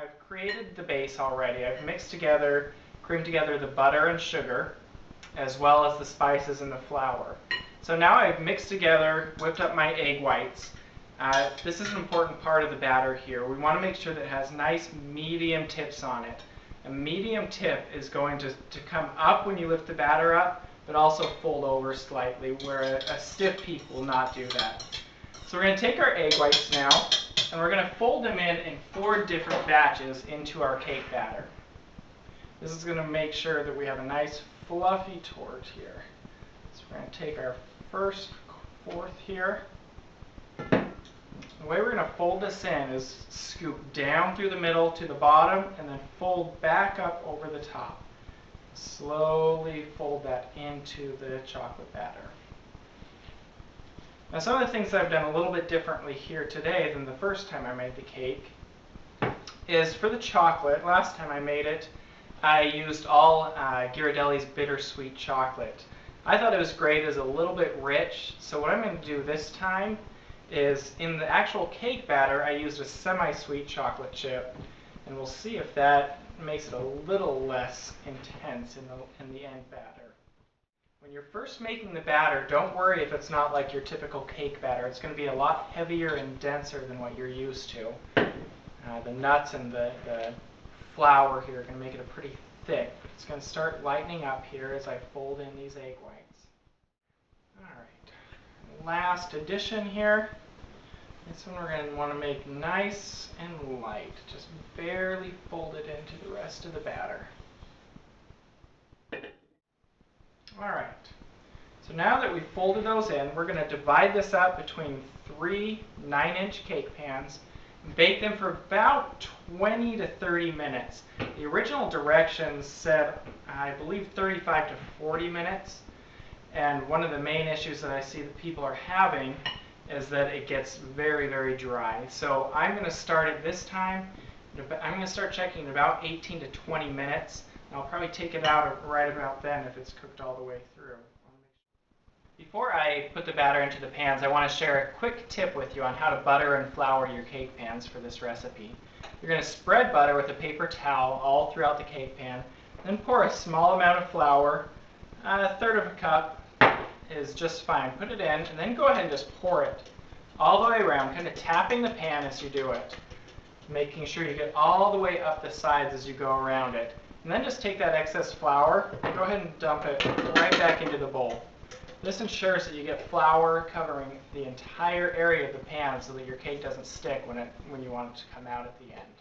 I've created the base already. I've creamed together the butter and sugar, as well as the spices and the flour. So now I've mixed together, whipped up my egg whites. This is an important part of the batter here. We want to make sure that it has nice medium tips on it. A medium tip is going to come up when you lift the batter up, but also fold over slightly, where a stiff peak will not do that. So we're going to take our egg whites now, and we're going to fold them in 4 different batches into our cake batter. This is going to make sure that we have a nice fluffy torte here. So we're going to take our first 4th here. The way we're going to fold this in is scoop down through the middle to the bottom and then fold back up over the top. Slowly fold that into the chocolate batter. Now some of the things that I've done a little bit differently here today than the first time I made the cake is for the chocolate. Last time I made it, I used all Ghirardelli's bittersweet chocolate. I thought it was great as a little bit rich, so what I'm going to do this time is in the actual cake batter I used a semi-sweet chocolate chip, and we'll see if that makes it a little less intense in the end batter. When you're first making the batter, don't worry if it's not like your typical cake batter. It's going to be a lot heavier and denser than what you're used to. The nuts and the flour here are going to make it a pretty thick, but it's going to start lightening up here as I fold in these egg whites. Alright, last addition here. This one we're going to want to make nice and light. Just barely fold it into the rest of the batter. Alright, so now that we've folded those in, we're going to divide this up between 3 9-inch cake pans and bake them for about 20 to 30 minutes. The original directions said, I believe, 35 to 40 minutes. And one of the main issues that I see that people are having is that it gets very, very dry. So I'm going to start it this time. I'm going to start checking in about 18 to 20 minutes. And I'll probably take it out right about then if it's cooked all the way through. Before I put the batter into the pans, I want to share a quick tip with you on how to butter and flour your cake pans for this recipe. You're going to spread butter with a paper towel all throughout the cake pan, then pour a small amount of flour. 1/3 of a cup is just fine. Put it in, and then go ahead and just pour it all the way around, kind of tapping the pan as you do it, making sure you get all the way up the sides as you go around it. And then just take that excess flour, go ahead and dump it right back into the bowl. This ensures that you get flour covering the entire area of the pan so that your cake doesn't stick when you want it to come out at the end.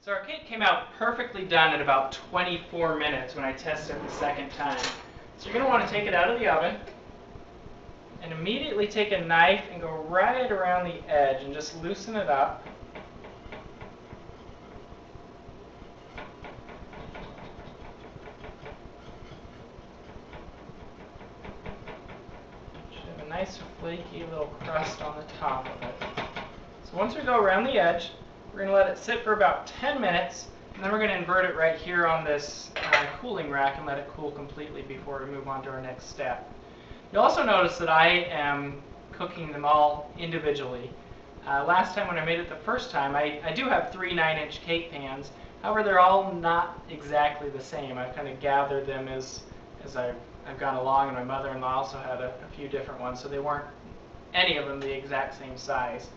So our cake came out perfectly done at about 24 minutes when I tested it the second time. So you're going to want to take it out of the oven and immediately take a knife and go right around the edge and just loosen it up. Should have a nice flaky little crust on the top of it. So once we go around the edge, we're going to let it sit for about 10 minutes, and then we're going to invert it right here on this cooling rack and let it cool completely before we move on to our next step. You'll also notice that I am cooking them all individually. Last time when I made it the first time, I do have 3 9-inch cake pans. However, they're all not exactly the same. I've kind of gathered them as I've gone along, and my mother-in-law also had a few different ones, so they weren't any of them the exact same size.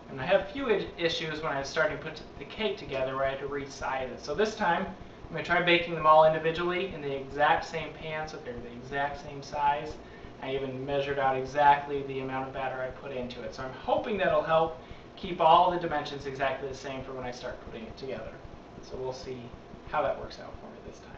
And I had a few issues when I was starting to put the cake together where I had to resize it. So this time, I'm going to try baking them all individually in the exact same pan so they're the exact same size. I even measured out exactly the amount of batter I put into it. So I'm hoping that'll help keep all the dimensions exactly the same for when I start putting it together. So we'll see how that works out for me this time.